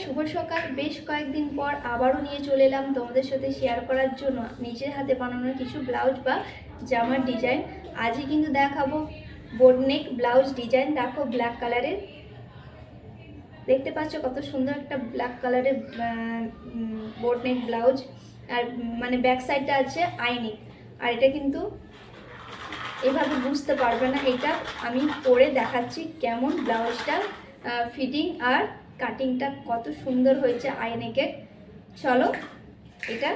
শুভ সকাল। বেশ কয়েকদিন পর আবারও নিয়ে চলে এলাম তোমাদের সাথে শেয়ার করার জন্য নিজের হাতে বানানো কিছু ব্লাউজ বা জামার ডিজাইন। আজই কিন্তু দেখাবো বোট নেক ব্লাউজ ডিজাইন। দেখো ব্ল্যাক কালারের, দেখতে পাচ্ছ কত সুন্দর একটা ব্ল্যাক কালারের বোট নেক ব্লাউজ। আর মানে ব্যাক সাইডটা আছে আইনিক। আর এটা কিন্তু এভাবে বুঝতে পারবে না, এটা আমি পরে দেখাচ্ছি কেমন ব্লাউজটা ফিটিং আর কাটিংটা কত সুন্দর হয়েছে আইনেকের। চলো এটা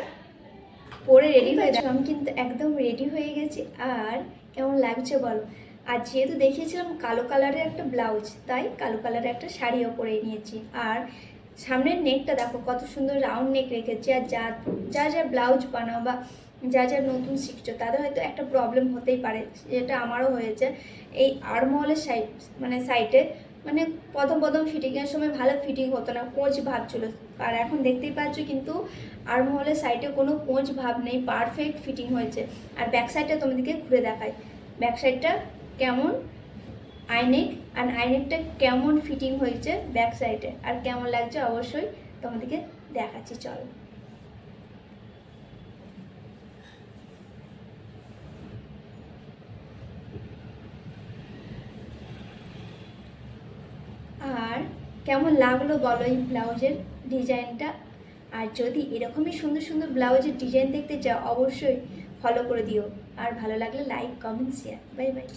পরে রেডি হয়ে যাও। আমি কিন্তু একদম রেডি হয়ে গেছি। আর কেমন লাগছে বলো। আর যেহেতু দেখিয়েছিলাম কালো কালারের একটা ব্লাউজ, তাই কালো কালারের একটা শাড়িও পরে নিয়েছি। আর সামনের নেকটা দেখো কত সুন্দর রাউন্ড নেক রেখেছি। আর যা যা ব্লাউজ বানাও বা যা যা নতুন শিখছো তাদের হয়তো একটা প্রবলেম হতেই পারে, যেটা আমারও হয়েছে। এই আর্মহলের সাইডে মানে প্রথম ফিটিংয়ের সময় ভালো ফিটিং হতো না, কোঁচ ভাব ছিল। আর এখন দেখতেই পাচ্ছ কিন্তু আর্মহলের সাইডে কোনো কোঁচ ভাব নেই, পারফেক্ট ফিটিং হয়েছে। আর ব্যাক সাইডটা তোমাদেরকে ঘুরে দেখাই, ব্যাক সাইডটা কেমন আইনেক, আর আইনেকটা কেমন ফিটিং হয়েছে ব্যাক সাইডে, আর কেমন লাগছে অবশ্যই তোমাদেরকে দেখাচ্ছি। চলো। আর কেমন লাগলো বলো এই ব্লাউজের ডিজাইনটা। আর যদি এরকমই সুন্দর সুন্দর ব্লাউজের ডিজাইন দেখতে চাও অবশ্যই ফলো করে দিও। আর ভালো লাগলে like, comment, share. Bye bye.